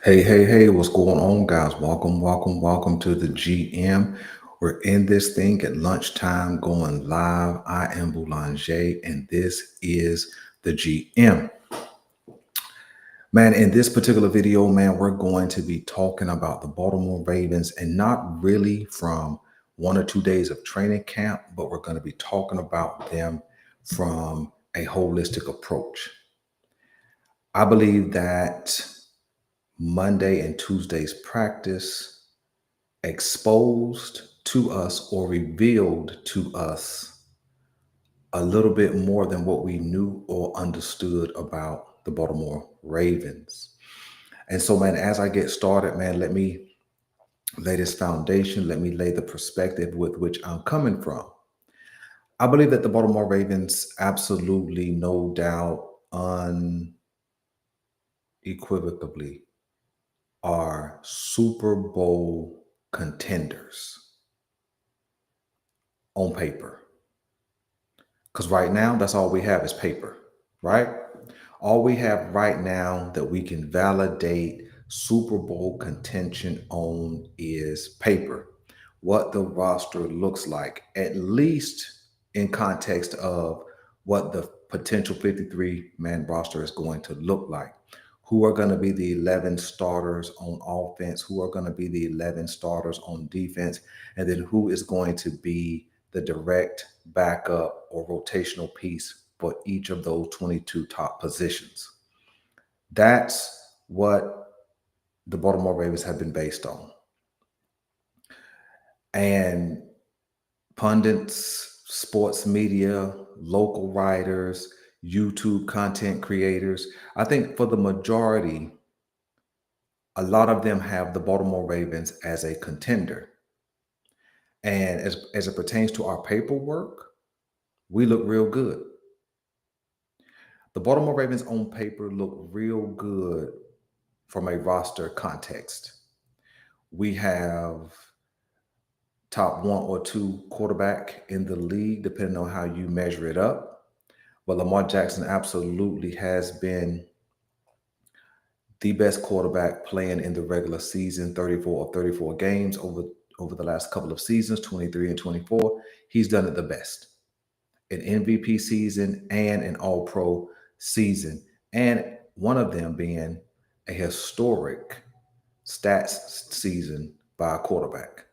Hey, what's going on, guys? Welcome to the GM. We're in this thing at lunchtime going live. I am Boulanger, and this is the GM. Man, in this particular video, man, we're going to be talking about the Baltimore Ravens and not really from 1 or 2 days of training camp, but we're going to be talking about them from a holistic approach. I believe that Monday and Tuesday's practice exposed to us or revealed to us a little bit more than what we knew or understood about the Baltimore Ravens. And so, man, as I get started, man, let me lay this foundation. Let me lay the perspective with which I'm coming from. I believe that the Baltimore Ravens absolutely, no doubt, unequivocally are Super Bowl contenders on paper. Because right now, that's all we have is paper, right? All we have right now that we can validate Super Bowl contention on is paper. What the roster looks like, at least in context of what the potential 53-man roster is going to look like. Who are going to be the 11 starters on offense? Who are going to be the 11 starters on defense? And then who is going to be the direct backup or rotational piece for each of those 22 top positions? That's what the Baltimore Ravens have been based on. And pundits, sports media, local writers, YouTube content creators, I think for the majority, a lot of them have the Baltimore Ravens as a contender. And as it pertains to our paperwork, we look real good. The Baltimore Ravens on paper look real good from a roster context. We have top one or two quarterback in the league, depending on how you measure it up. But Lamar Jackson absolutely has been the best quarterback playing in the regular season, 34 of 34 games over the last couple of seasons, 23 and 24. He's done it the best. An MVP season and an All-Pro season, and one of them being a historic stats season by a quarterback.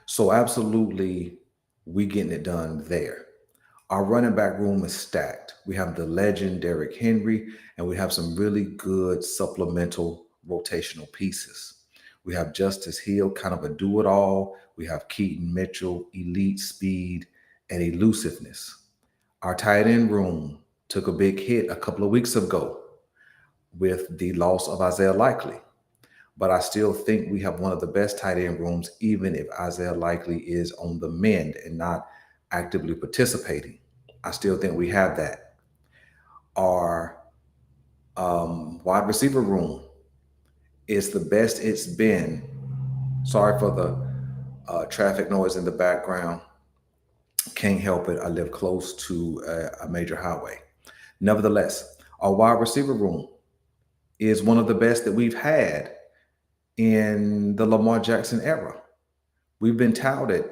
So absolutely, we getting it done there. Our running back room is stacked. We have the legend Derrick Henry, and we have some really good supplemental rotational pieces. We have Justice Hill, kind of a do-it-all. We have Keaton Mitchell, elite speed and elusiveness. Our tight end room took a big hit a couple of weeks ago with the loss of Isaiah Likely. But I still think we have one of the best tight end rooms, even if Isaiah Likely is on the mend and not actively participating. I still think we have that. Our wide receiver room is the best it's been. Sorry for the traffic noise in the background. Can't help it. I live close to a major highway. Nevertheless, our wide receiver room is one of the best that we've had in the Lamar Jackson era. We've been touted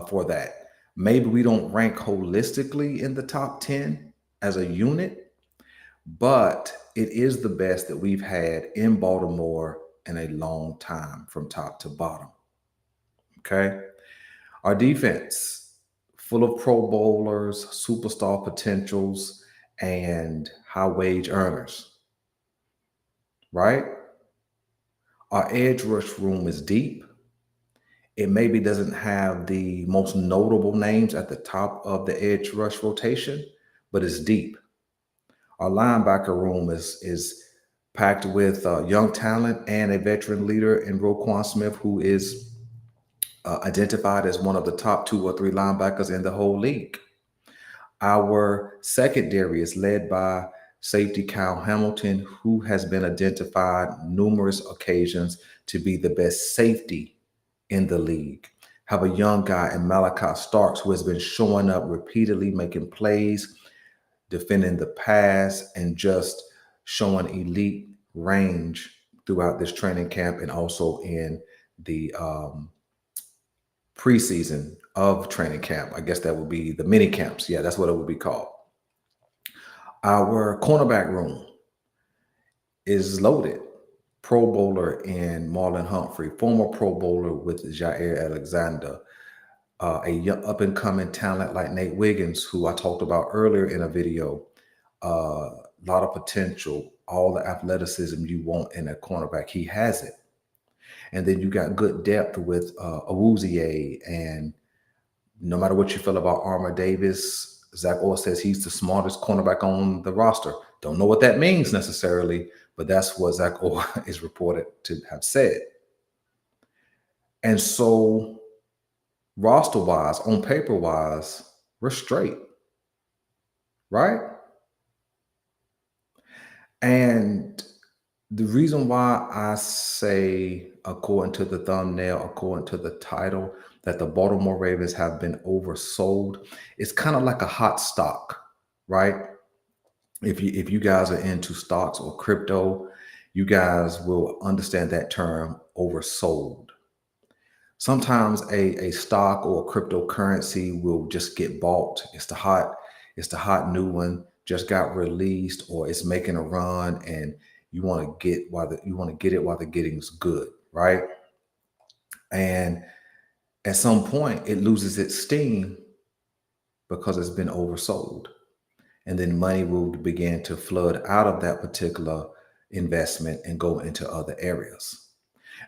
for that. Maybe we don't rank holistically in the top 10 as a unit, but it is the best that we've had in Baltimore in a long time from top to bottom. Okay. Our defense, full of Pro Bowlers, superstar potentials, and high wage earners, right? Our edge rush room is deep. It maybe doesn't have the most notable names at the top of the edge rush rotation, but it's deep. Our linebacker room is packed with young talent and a veteran leader in Roquan Smith, who is identified as one of the top 2 or 3 linebackers in the whole league. Our secondary is led by safety Kyle Hamilton, who has been identified numerous occasions to be the best safety in the league. Have a young guy in Malachi Starks who has been showing up repeatedly, making plays, defending the pass, and just showing elite range throughout this training camp and also in the preseason of training camp. I guess that would be the mini camps. Yeah, that's what it would be called. Our cornerback room is loaded. Pro Bowler in Marlon Humphrey, former Pro Bowler with Jair Alexander, a young up and coming talent like Nate Wiggins, who I talked about earlier in a video. A lot of potential, all the athleticism you want in a cornerback, he has it. And then you got good depth with Awuzie, and no matter what you feel about Armour Davis, Zach Orr says he's the smartest cornerback on the roster. Don't know what that means necessarily, but that's what Zach Orr is reported to have said. And so, roster wise, on paper wise, we're straight, right? And the reason why I say, according to the thumbnail, according to the title, that the Baltimore Ravens have been oversold, it's kind of like a hot stock, right? If you guys are into stocks or crypto, you guys will understand that term, oversold. Sometimes a stock or a cryptocurrency will just get bought. It's the hot new one, just got released, or it's making a run, and you want to get it while the getting's good, right? And at some point it loses its steam because it's been oversold. And then money will begin to flood out of that particular investment and go into other areas.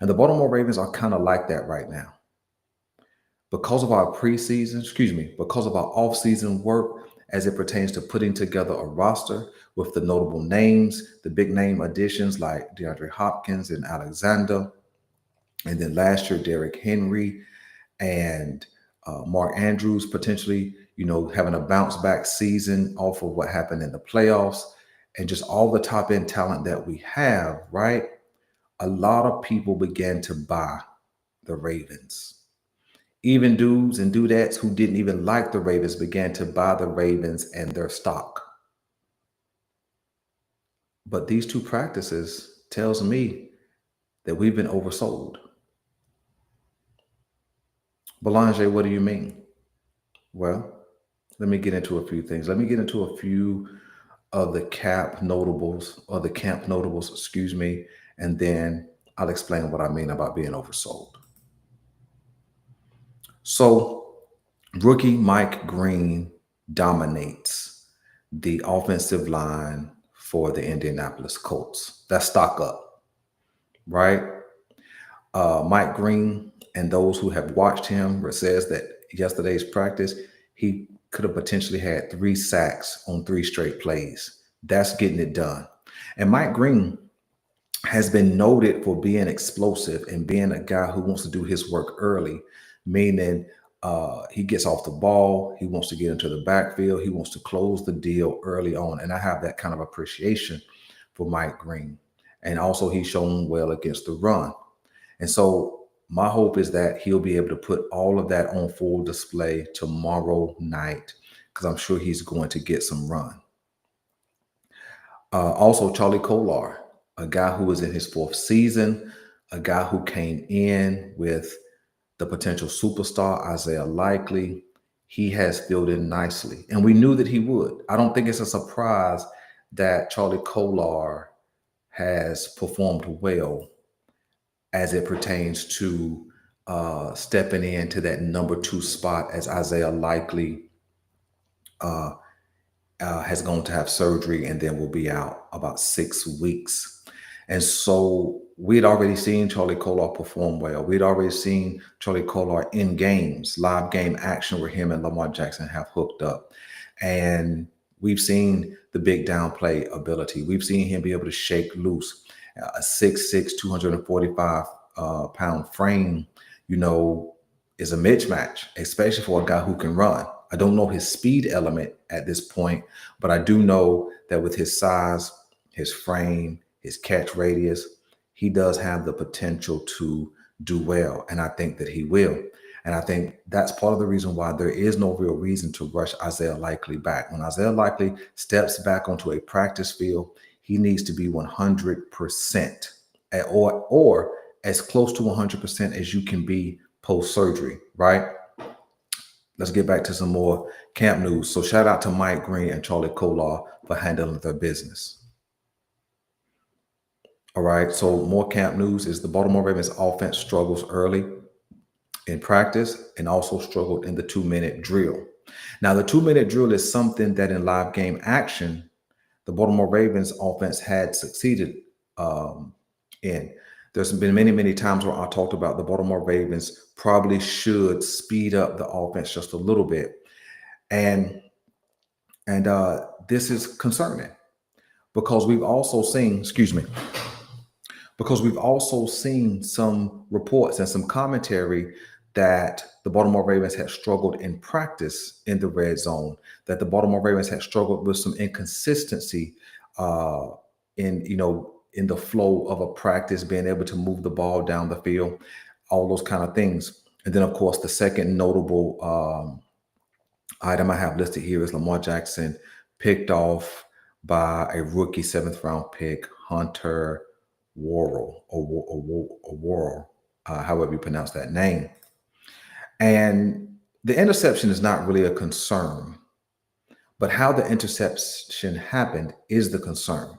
And the Baltimore Ravens are kind of like that right now. Because of our because of our off-season work as it pertains to putting together a roster with the notable names, the big name additions like DeAndre Hopkins and Alexander, and then last year Derrick Henry and Mark Andrews potentially, having a bounce back season off of what happened in the playoffs, and just all the top end talent that we have, right? A lot of people began to buy the Ravens. Even dudes and dudettes who didn't even like the Ravens began to buy the Ravens and their stock. But these two practices tells me that we've been oversold. Belanger, what do you mean? Well, let me get into a few things. Let me get into a few of the camp notables, and then I'll explain what I mean about being oversold. So, rookie Mike Green dominates the offensive line for the Indianapolis Colts. That's stock up, right? Mike Green, and those who have watched him, says that yesterday's practice, he could have potentially had 3 sacks on 3 straight plays. That's getting it done. And Mike Green has been noted for being explosive and being a guy who wants to do his work early, meaning he gets off the ball, he wants to get into the backfield, he wants to close the deal early on. And I have that kind of appreciation for Mike Green. And also he's shown well against the run. And so my hope is that he'll be able to put all of that on full display tomorrow night, because I'm sure he's going to get some run. Also, Charlie Kolar, a guy who is in his 4th season, a guy who came in with the potential superstar, Isaiah Likely. He has filled in nicely, and we knew that he would. I don't think it's a surprise that Charlie Kolar has performed well as it pertains to stepping into that number 2 spot, as Isaiah Likely has gone to have surgery and then will be out about 6 weeks. And so we'd already seen Charlie Kolar perform well. We'd already seen Charlie Kolar in games, live game action where him and Lamar Jackson have hooked up. And we've seen the big down play ability. We've seen him be able to shake loose. A 6'6", 245-pound frame, is a mismatch, especially for a guy who can run. I don't know his speed element at this point, but I do know that with his size, his frame, his catch radius, he does have the potential to do well. And I think that he will. And I think that's part of the reason why there is no real reason to rush Isaiah Likely back. When Isaiah Likely steps back onto a practice field, he needs to be 100%. or as close to 100% as you can be post surgery, right? Let's get back to some more camp news. So shout out to Mike Green and Charlie Kolar for handling their business. All right. So more camp news is the Baltimore Ravens offense struggles early in practice and also struggled in the 2-minute drill. Now, the 2-minute drill is something that in live game action, the Baltimore Ravens offense had succeeded in. There's been many, many times where I talked about the Baltimore Ravens probably should speed up the offense just a little bit. And this is concerning because we've also seen, because we've also seen some reports and some commentary that the Baltimore Ravens had struggled in practice in the red zone, that the Baltimore Ravens had struggled with some inconsistency in the flow of a practice, being able to move the ball down the field, all those kind of things. And then, of course, the second notable item I have listed here is Lamar Jackson picked off by a rookie 7th-round pick, Hunter Worrell, however you pronounce that name. And the interception is not really a concern, but how the interception happened is the concern.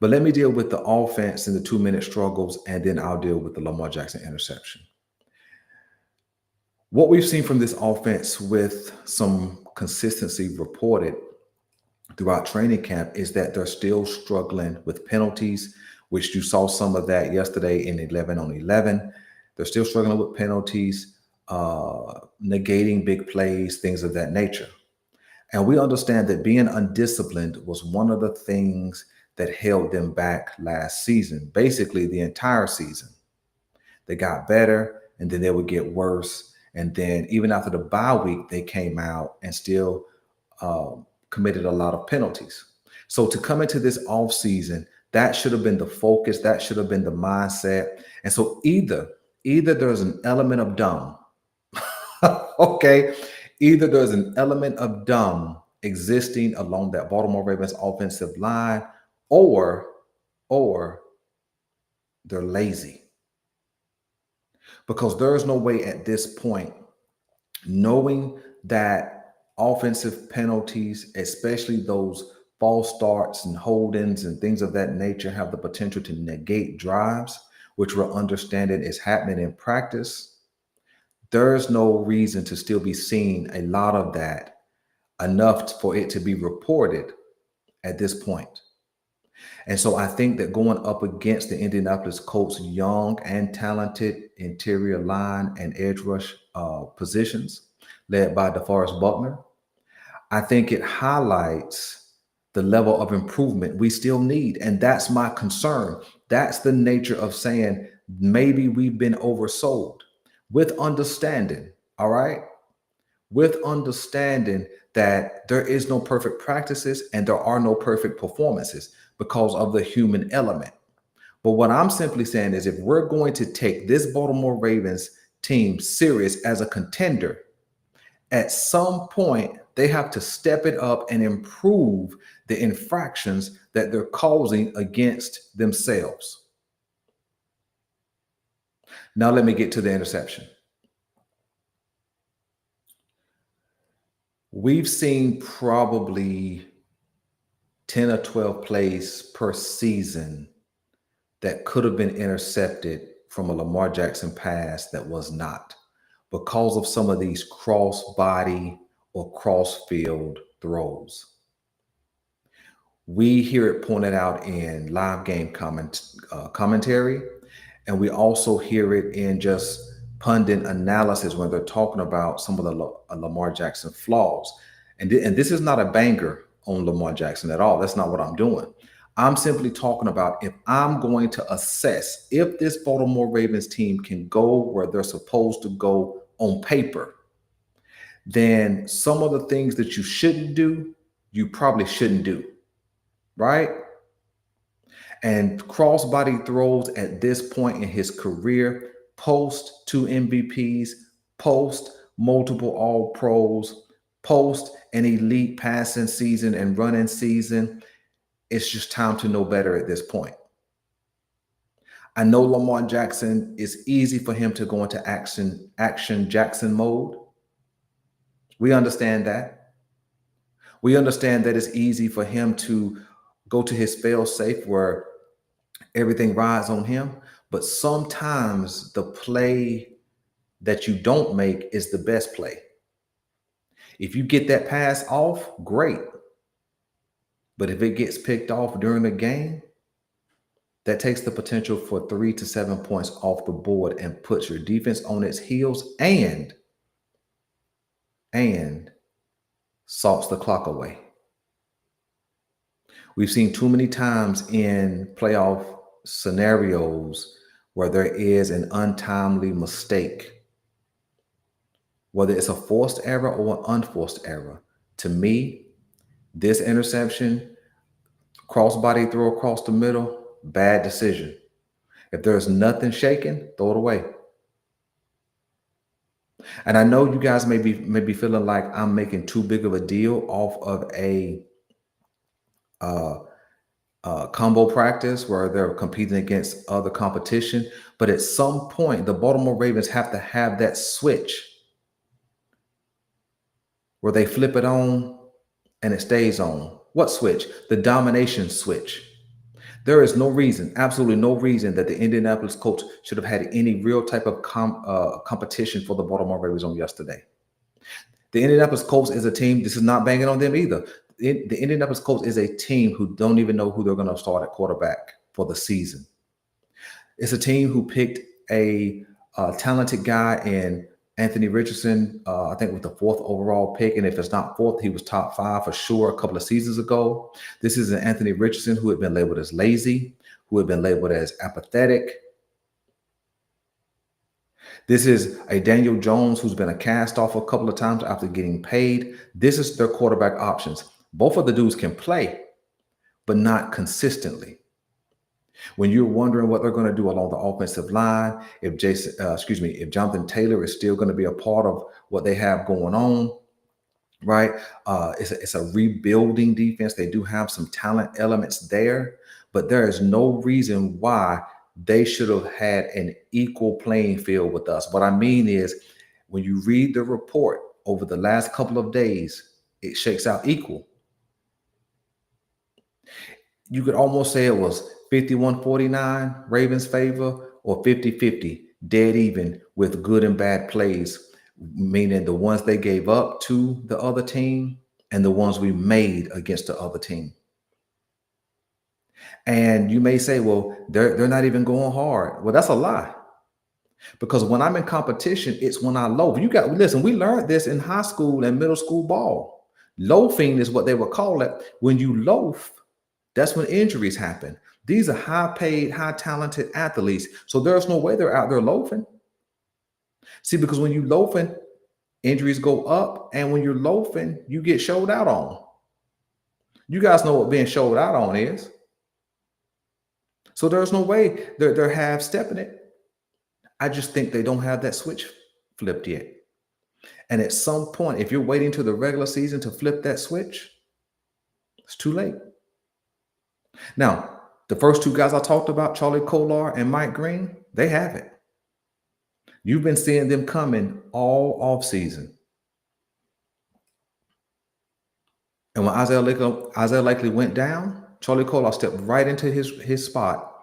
But let me deal with the offense and the 2-minute struggles, and then I'll deal with the Lamar Jackson interception. What we've seen from this offense with some consistency reported throughout training camp is that they're still struggling with penalties, which you saw some of that yesterday in 11 on 11. They're still struggling with penalties, negating big plays, things of that nature. And we understand that being undisciplined was one of the things that held them back last season, basically the entire season. They got better and then they would get worse. And then even after the bye week, they came out and still committed a lot of penalties. So to come into this off season, that should have been the focus. That should have been the mindset. And so either there's an element of dumb, okay, either there's an element of dumb existing along that Baltimore Ravens offensive line, or they're lazy. Because there is no way at this point, knowing that offensive penalties, especially those false starts and hold-ins and things of that nature, have the potential to negate drives, which we're understanding is happening in practice. There's no reason to still be seeing a lot of that, enough for it to be reported at this point. And so I think that going up against the Indianapolis Colts' young and talented interior line and edge rush positions, led by DeForest Buckner, I think it highlights the level of improvement we still need. And that's my concern. That's the nature of saying maybe we've been oversold, with understanding, all right? With understanding that there is no perfect practices and there are no perfect performances because of the human element. But what I'm simply saying is, if we're going to take this Baltimore Ravens team serious as a contender, at some point they have to step it up and improve the infractions that they're causing against themselves. Now let me get to the interception. We've seen probably 10 or 12 plays per season that could have been intercepted from a Lamar Jackson pass that was not, because of some of these cross body or cross field throws. We hear it pointed out in live game commentary, and we also hear it in just pundit analysis when they're talking about some of the Lamar Jackson flaws. And this is not a banger on Lamar Jackson at all. That's not what I'm doing. I'm simply talking about, if I'm going to assess if this Baltimore Ravens team can go where they're supposed to go on paper, then some of the things that you shouldn't do, you probably shouldn't do, right? And crossbody throws at this point in his career, post 2 MVPs, post multiple All Pros, post an elite passing season and running season, it's just time to know better at this point. I know Lamar Jackson, it's easy for him to go into action Jackson mode. We understand that. We understand that it's easy for him to go to his fail safe where everything rides on him. But sometimes the play that you don't make is the best play. If you get that pass off, great. But if it gets picked off during the game, that takes the potential for 3 to 7 points off the board and puts your defense on its heels and salts the clock away. We've seen too many times in playoff scenarios where there is an untimely mistake, whether it's a forced error or an unforced error. To me, this interception, crossbody throw across the middle, bad decision. If there's nothing shaking, throw it away. And I know you guys may be feeling like I'm making too big of a deal off of a combo practice where they're competing against other competition. But at some point, the Baltimore Ravens have to have that switch where they flip it on and it stays on. What switch? The domination switch. There is no reason, absolutely no reason, that the Indianapolis Colts should have had any real type of competition for the Baltimore Ravens on yesterday. The Indianapolis Colts is a team, this is not banging on them either. The Indianapolis Colts is a team who don't even know who they're going to start at quarterback for the season. It's a team who picked a talented guy in Anthony Richardson, I think with the 4th overall pick. And if it's not 4th, he was top 5 for sure a couple of seasons ago. This is an Anthony Richardson who had been labeled as lazy, who had been labeled as apathetic. This is a Daniel Jones who's been a cast off a couple of times after getting paid. This is their quarterback options. Both of the dudes can play, but not consistently. When you're wondering what they're going to do along the offensive line, if Jonathan Taylor is still going to be a part of what they have going on, right? It's a rebuilding defense. They do have some talent elements there, but there is no reason why they should have had an equal playing field with us. What I mean is, when you read the report over the last couple of days, it shakes out equal. You could almost say it was 51-49 Ravens favor, or 50-50 dead even with good and bad plays, meaning the ones they gave up to the other team and the ones we made against the other team. And you may say, well, they're not even going hard. Well, that's a lie. Because when I'm in competition, it's when I loaf. Listen, we learned this in high school and middle school ball. Loafing is what they would call it. When you loaf, that's when injuries happen. These are high-paid, high-talented athletes. So there's no way they're out there loafing. See, because when you loafing, injuries go up. And when you're loafing, you get showed out on. You guys know what being showed out on is. So there's no way they're half-stepping it. I just think they don't have that switch flipped yet. And at some point, if you're waiting to the regular season to flip that switch, it's too late. Now, the first 2 guys I talked about, Charlie Kolar and Mike Green, they have it. You've been seeing them coming all offseason. And when Isaiah Likely went down, Charlie Kolar stepped right into his spot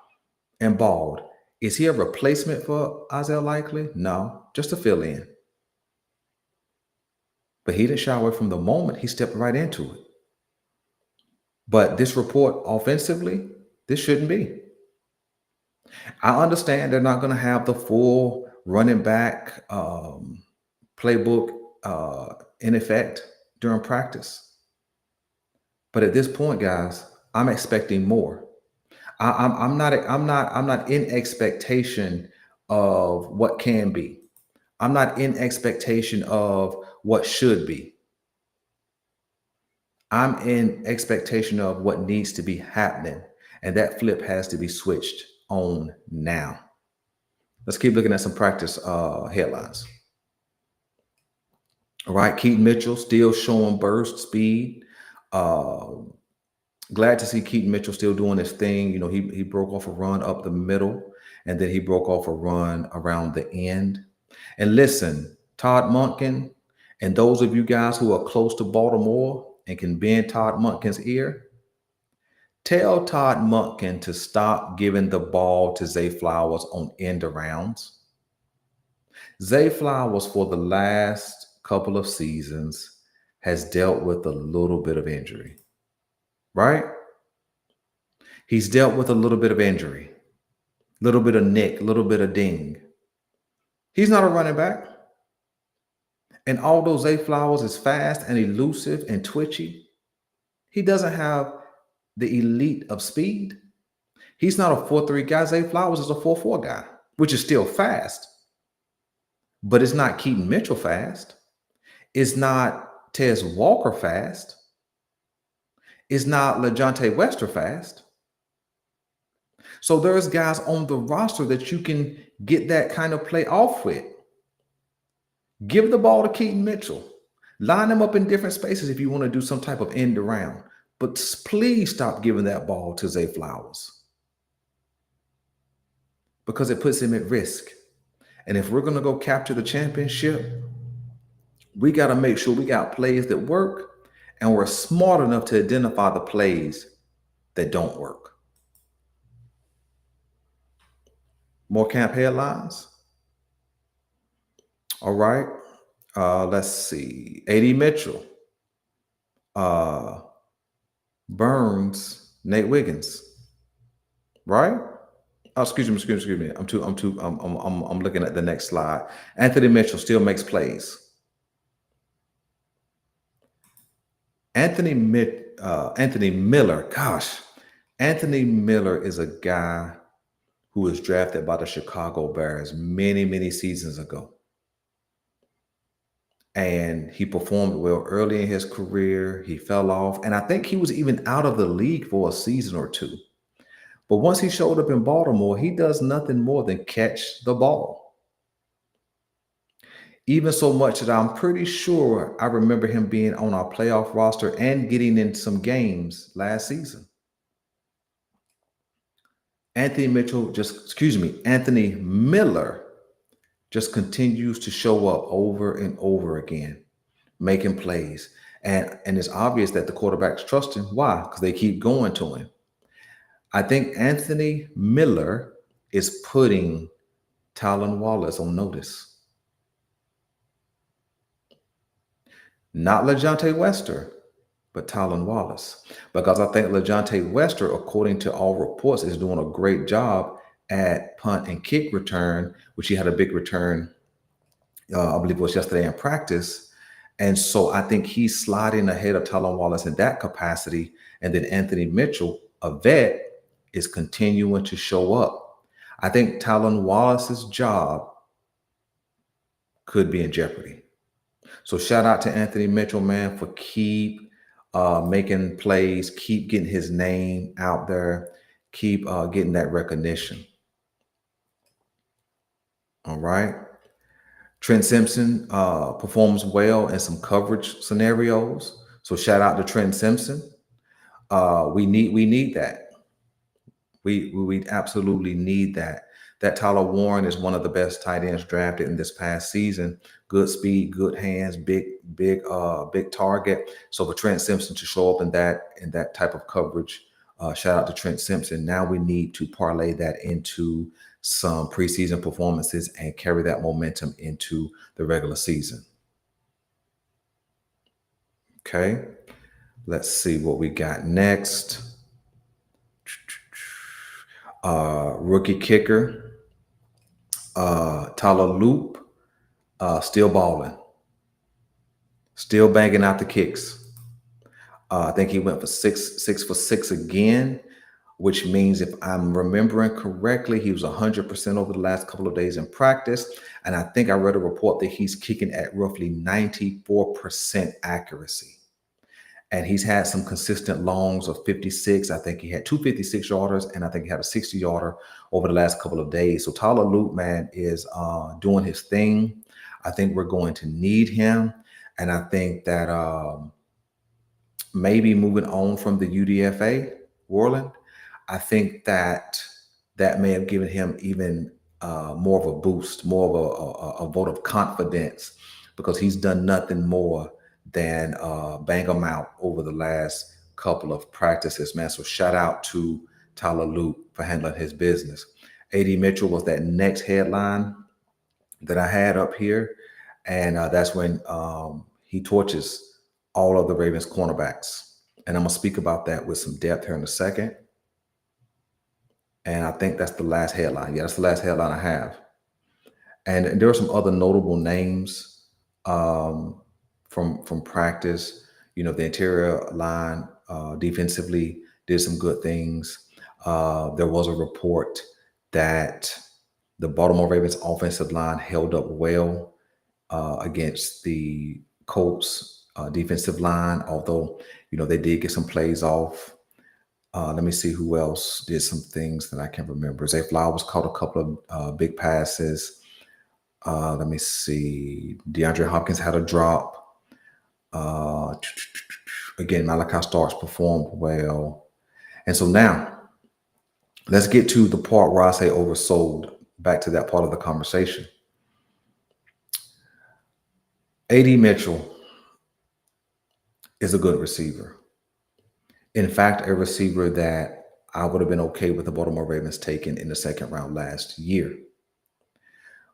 and balled. Is he a replacement for Isaiah Likely? No, just a fill-in. But he didn't shy away from the moment. He stepped right into it. But this report offensively, this shouldn't be. I understand they're not going to have the full running back playbook in effect during practice. But at this point, guys, I'm expecting more. I'm not in expectation of what can be. I'm not in expectation of what should be. I'm in expectation of what needs to be happening. And that flip has to be switched on now. Let's keep looking at some practice headlines. All right, Keaton Mitchell still showing burst speed. Glad to see Keaton Mitchell still doing his thing. You know, he broke off a run up the middle and then he broke off a run around the end. And listen, Todd Monken, and those of you guys who are close to Baltimore and can bend Todd Monken's ear, tell Todd Monken to stop giving the ball to Zay Flowers on end arounds. Zay Flowers, for the last couple of seasons, has dealt with a little bit of injury, right? He's dealt with a little bit of injury, little bit of nick, little bit of ding. He's not a running back. And although Zay Flowers is fast and elusive and twitchy, he doesn't have the elite of speed. He's not a 4.3 guy. Zay Flowers is a 4.4 guy, which is still fast. But it's not Keaton Mitchell fast. It's not Tez Walker fast. It's not LeJontay Wester fast. So there's guys on the roster that you can get that kind of play off with. Give the ball to Keaton Mitchell. Line him up in different spaces if you want to do some type of end around. But please stop giving that ball to Zay Flowers, because it puts him at risk. And if we're going to go capture the championship, we got to make sure we got plays that work, and we're smart enough to identify the plays that don't work. More camp headlines. All right. Let's see. A.D. Mitchell, Burns, Nate Wiggins. Right? Oh, excuse me. I'm looking at the next slide. Anthony Mitchell still makes plays. Anthony Miller. Gosh, Anthony Miller is a guy who was drafted by the Chicago Bears many seasons ago. And he performed well early in his career. He fell off. And I think he was even out of the league for a season or two. But once he showed up in Baltimore, he does nothing more than catch the ball. Even so much that I'm pretty sure I remember him being on our playoff roster and getting in some games last season. Anthony Miller just continues to show up over and over again, making plays. And it's obvious that the quarterbacks trust him. Why? Because they keep going to him. I think Anthony Miller is putting Talon Wallace on notice. Not LeJontay Wester, but Talon Wallace. Because I think LeJontay Wester, according to all reports, is doing a great job at punt and kick return, which he had a big return, I believe it was yesterday in practice. And so I think he's sliding ahead of Talon Wallace in that capacity. And then Anthony Mitchell, a vet, is continuing to show up. I think Talon Wallace's job could be in jeopardy. So shout out to Anthony Mitchell, man, for keep making plays, keep getting his name out there, keep getting that recognition. All right. Trent Simpson performs well in some coverage scenarios. So shout out to Trent Simpson. We need that. We absolutely need that. That Tyler Warren is one of the best tight ends drafted in this past season. Good speed, good hands, big target. So for Trent Simpson to show up in that type of coverage, shout out to Trent Simpson. Now we need to parlay that into some preseason performances and carry that momentum into the regular season. Okay, let's see what we got next. Rookie kicker, Tyler Loop, still balling, still banging out the kicks. I think he went for six for six again, which means if I'm remembering correctly, he was 100% over the last couple of days in practice. And I think I read a report that he's kicking at roughly 94% accuracy. And he's had some consistent longs of 56. I think he had 2 56-yarders, and I think he had a 60-yarder over the last couple of days. So Tyler Loop, man, is doing his thing. I think we're going to need him. And I think that maybe moving on from the UDFA, Worland, I think that that may have given him even more of a boost, more of a vote of confidence, because he's done nothing more than bang him out over the last couple of practices, man. So shout out to Tyler Luke for handling his business. AD Mitchell was that next headline that I had up here, and that's when he torches all of the Ravens cornerbacks. And I'm gonna speak about that with some depth here in a second. And I think that's the last headline. Yeah, that's the last headline I have. And there are some other notable names from practice. You know, the interior line defensively did some good things. There was a report that the Baltimore Ravens offensive line held up well against the Colts defensive line, although, you know, they did get some plays off. Let me see who else did some things that I can remember. Zay Flowers caught a couple of big passes. Let me see. DeAndre Hopkins had a drop. Again, Malachi Starks performed well. And so now let's get to the part where I say oversold, back to that part of the conversation. AD Mitchell is a good receiver. In fact, a receiver that I would have been okay with the Baltimore Ravens taking in the second round last year.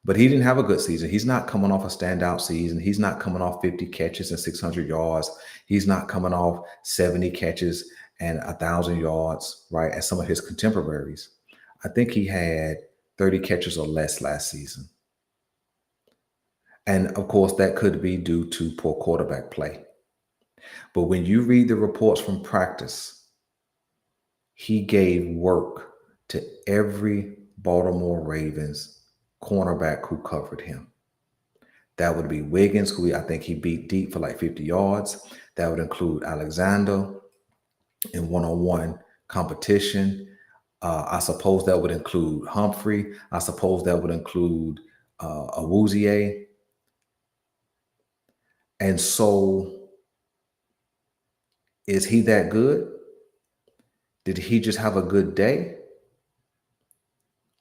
But he didn't have a good season. He's not coming off a standout season. He's not coming off 50 catches and 600 yards. He's not coming off 70 catches and 1,000 yards, right, as some of his contemporaries. I think he had 30 catches or less last season. And of course, that could be due to poor quarterback play. But when you read the reports from practice, he gave work to every Baltimore Ravens cornerback who covered him. That would be Wiggins, who I think he beat deep for like 50 yards. That would include Alexander in one-on-one competition. I suppose that would include Humphrey. I suppose that would include Awuzie. And so, is he that good? Did he just have a good day?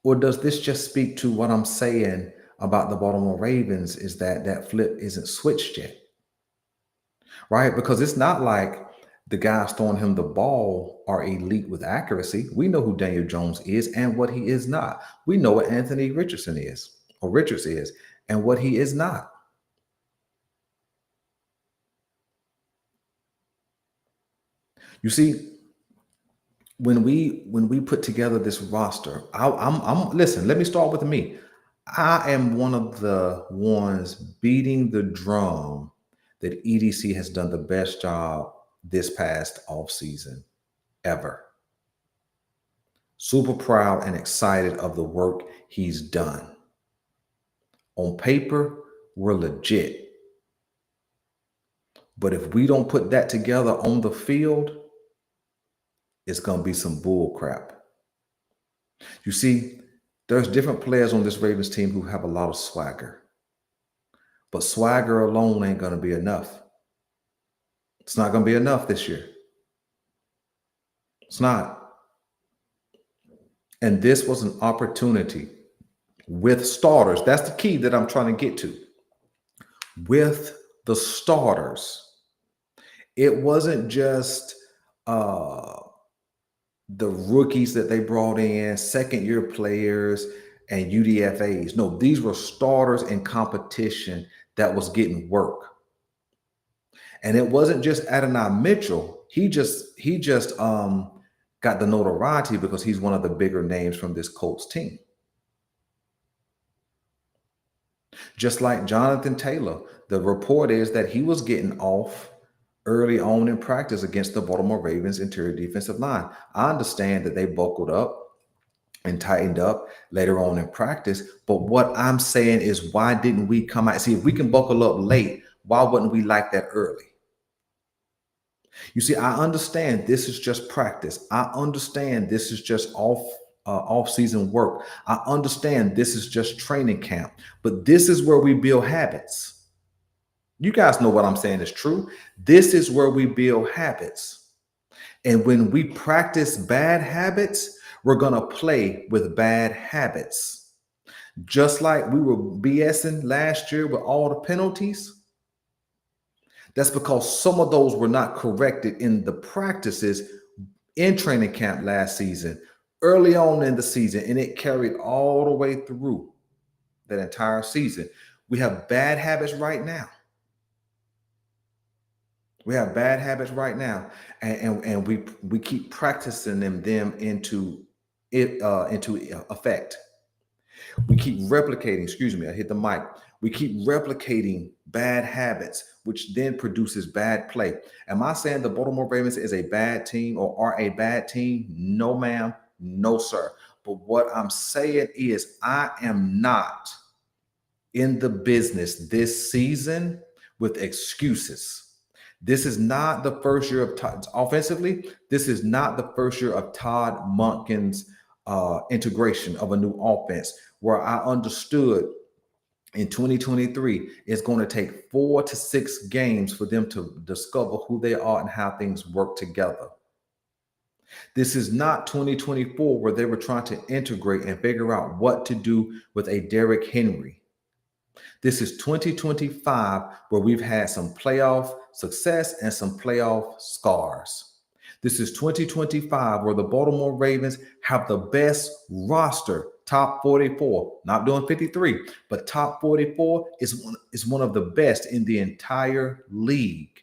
Or does this just speak to what I'm saying about the Baltimore Ravens, is that that flip isn't switched yet, right? Because it's not like the guys throwing him the ball are elite with accuracy. We know who Daniel Jones is and what he is not. We know what Anthony Richardson is, or Richards is, and what he is not. You see, when we put together this roster, I'm listen. Let me start with me. I am one of the ones beating the drum that EDC has done the best job this past off season ever. Super proud and excited of the work he's done. On paper, we're legit. But if we don't put that together on the field, it's going to be some bull crap. You see, there's different players on this Ravens team who have a lot of swagger. But swagger alone ain't going to be enough. It's not going to be enough this year. It's not. And this was an opportunity with starters. That's the key that I'm trying to get to. With the starters, it wasn't just the rookies that they brought in, second-year players, and UDFAs. No, these were starters in competition that was getting work. And it wasn't just Adonai Mitchell. He just got the notoriety because he's one of the bigger names from this Colts team. Just like Jonathan Taylor, the report is that he was getting off early on in practice against the Baltimore Ravens interior defensive line. I understand that they buckled up and tightened up later on in practice. But what I'm saying is, why didn't we come out? See, if we can buckle up late, why wouldn't we like that early? You see, I understand this is just practice. I understand this is just off-season work. I understand this is just training camp. But this is where we build habits. You guys know what I'm saying is true. This is where we build habits. And when we practice bad habits, We're going to play with bad habits. Just like we were BSing last year with all the penalties, that's because some of those were not corrected in the practices in training camp last season, early on in the season, and it carried all the way through that entire season. We have bad habits right now. We have bad habits right now, and we keep practicing them into effect. We keep replicating, excuse me, I hit the mic. We keep replicating bad habits, which then produces bad play. Am I saying the Baltimore Ravens is a bad team or are a bad team? No, ma'am. No, sir. But what I'm saying is, I am not in the business this season with excuses. This is not the first year of Todd offensively. This is not the first year of Todd Monken's integration of a new offense, where I understood in 2023 it's going to take 4 to 6 games for them to discover who they are and how things work together. This is not 2024 where they were trying to integrate and figure out what to do with a Derrick Henry. This is 2025 where we've had some playoff success and some playoff scars. This is 2025 where the Baltimore Ravens have the best roster, top 44, not doing 53, but top 44 is one of the best in the entire league.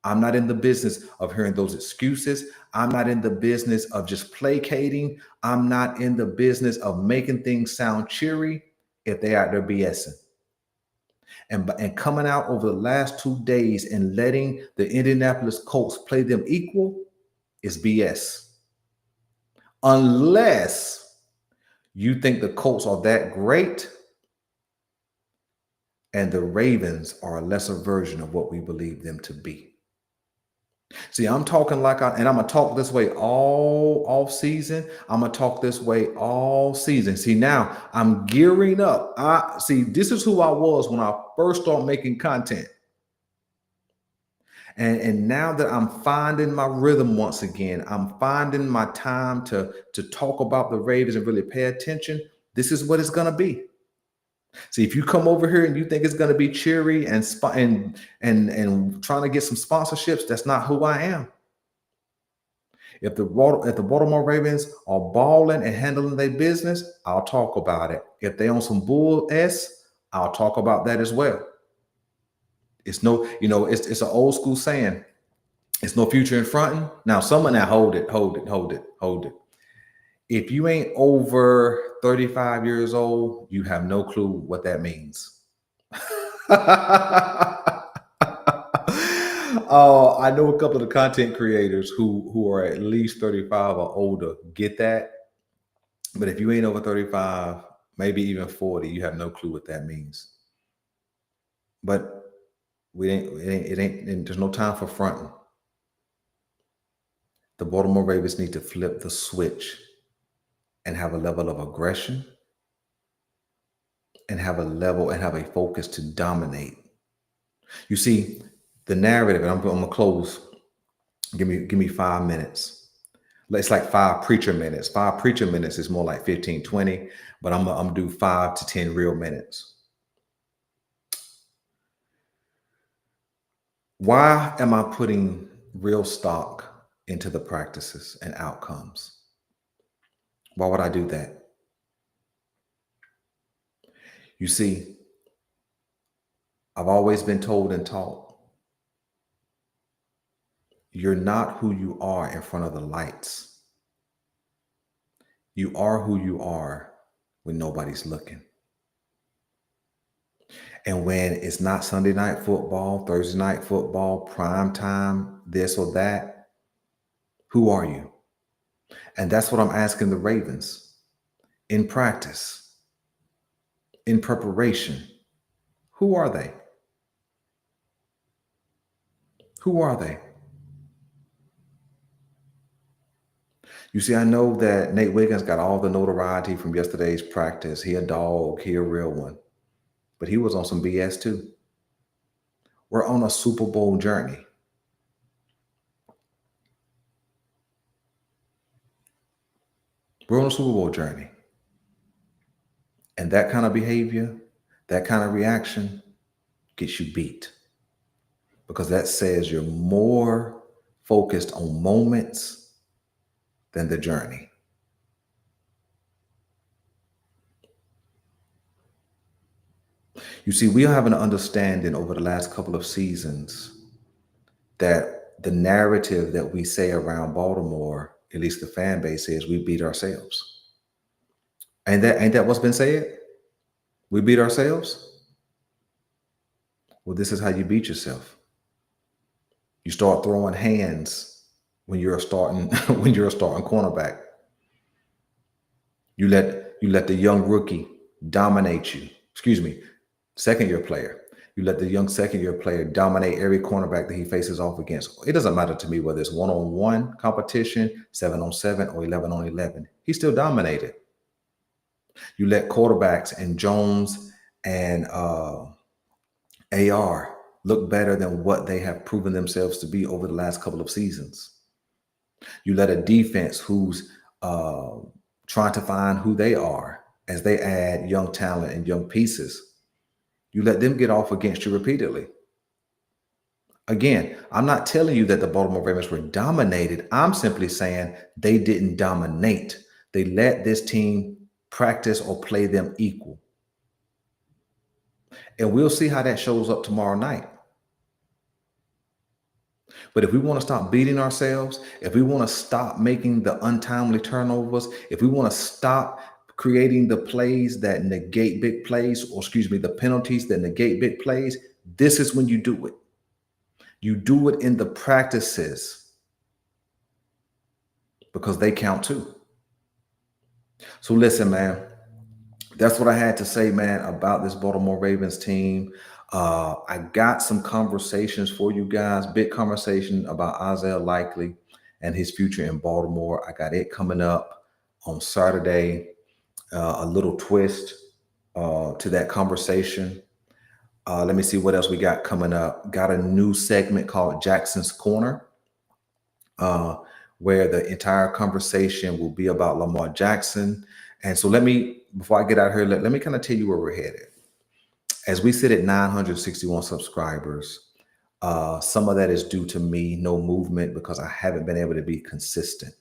I'm not in the business of hearing those excuses. I'm not in the business of just placating. I'm not in the business of making things sound cheery if they out there BSing. And coming out over the last 2 days and letting the Indianapolis Colts play them equal is BS. Unless you think the Colts are that great and the Ravens are a lesser version of what we believe them to be. See, I'm talking and I'm gonna talk this way all off season. I'm gonna talk this way all season. See, now I'm gearing up. I see this is who I was when I first started making content. And now that I'm finding my rhythm once again, I'm finding my time to talk about the Ravens and really pay attention. This is what it's gonna be. See, if you come over here and you think it's going to be cheery and trying to get some sponsorships, that's not who I am. If the Baltimore Ravens are balling and handling their business, I'll talk about it. If they own some bull I'll talk about that as well. It's no, it's an old school saying. It's no future in fronting. Now, someone that hold it. If you ain't over 35 years old, you have no clue what that means. Oh, I know a couple of content creators who are at least 35 or older get that. But if you ain't over 35, maybe even 40, you have no clue what that means. But it ain't there's no time for fronting. The Baltimore Ravens need to flip the switch and have a level of aggression and have a focus to dominate. You see, the narrative, and I'm gonna close. Give me 5 minutes. It's like 5 preacher minutes. 5 preacher minutes is more like 15, 20, but I'm gonna do 5 to 10 real minutes. Why am I putting real stock into the practices and outcomes? Why would I do that? You see, I've always been told and taught, you're not who you are in front of the lights. You are who you are when nobody's looking. And when it's not Sunday night football, Thursday night football, prime time, this or that, who are you? And that's what I'm asking the Ravens in practice, in preparation. Who are they? Who are they? You see, I know that Nate Wiggins got all the notoriety from yesterday's practice. He a dog, he a real one. But he was on some BS too. We're on a Super Bowl journey. We're on a Super Bowl journey. And that kind of behavior, that kind of reaction gets you beat because that says you're more focused on moments than the journey. You see, we have an understanding over the last couple of seasons that the narrative that we say around Baltimore, at least the fan base, is we beat ourselves. Ain't that what's been said? We beat ourselves? Well, this is how you beat yourself. You start throwing hands when you're a starting when you're a starting cornerback. You let the young rookie dominate you. Excuse me, second year player. You let the young second year player dominate every cornerback that he faces off against. It doesn't matter to me whether it's 1-on-1 competition, 7-on-7, or 11-on-11. He still dominated. You let quarterbacks and Jones and AR look better than what they have proven themselves to be over the last couple of seasons. You let a defense who's trying to find who they are as they add young talent and young pieces. You let them get off against you repeatedly. Again, I'm not telling you that the Baltimore Ravens were dominated. I'm simply saying they didn't dominate. They let this team practice or play them equal. And we'll see how that shows up tomorrow night. But if we want to stop beating ourselves, if we want to stop making the untimely turnovers, if we want to stop creating the plays that negate big plays, or excuse me, the penalties that negate big plays, this is when you do it. You do it in the practices because they count too. So listen, man, that's what I had to say, man, about this Baltimore Ravens team. I got some conversations for you guys, big conversation about Isaiah Likely and his future in Baltimore. I got it coming up on Saturday. A little twist to that conversation. Let me see what else we got coming up. Got a new segment called Jackson's Corner, where the entire conversation will be about Lamar Jackson. And so before I get out here, let me kind of tell you where we're headed. As we sit at 961 subscribers, some of that is due to me, no movement, because I haven't been able to be consistent.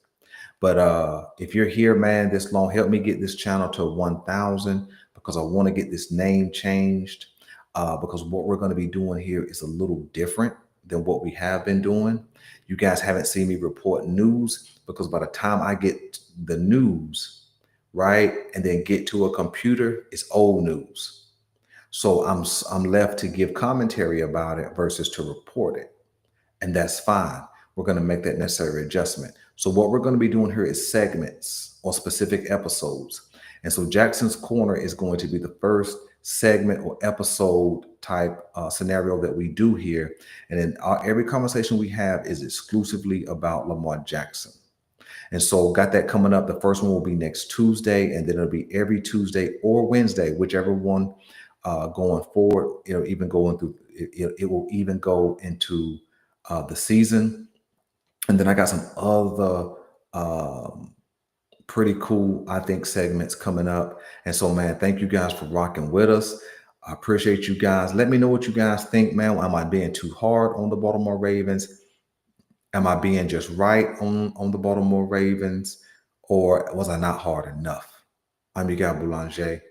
But if you're here, man, this long, help me get this channel to 1,000 because I want to get this name changed. Because what we're going to be doing here is a little different than what we have been doing. You guys haven't seen me report news because by the time I get the news, right, and then get to a computer, it's old news. So I'm left to give commentary about it versus to report it. And that's fine. We're going to make that necessary adjustment. So what we're going to be doing here is segments or specific episodes. And so Jackson's Corner is going to be the first segment or episode type scenario that we do here. And then every conversation we have is exclusively about Lamar Jackson. And so got that coming up. The first one will be next Tuesday, and then it'll be every Tuesday or Wednesday, whichever one going forward. It'll even go into it will even go into the season. And then I got some other pretty cool, I think, segments coming up. And so, man, thank you guys for rocking with us. I appreciate you guys. Let me know what you guys think, man. Am I being too hard on the Baltimore Ravens? Am I being just right on the Baltimore Ravens? Or was I not hard enough? I'm your guy, Boulanger.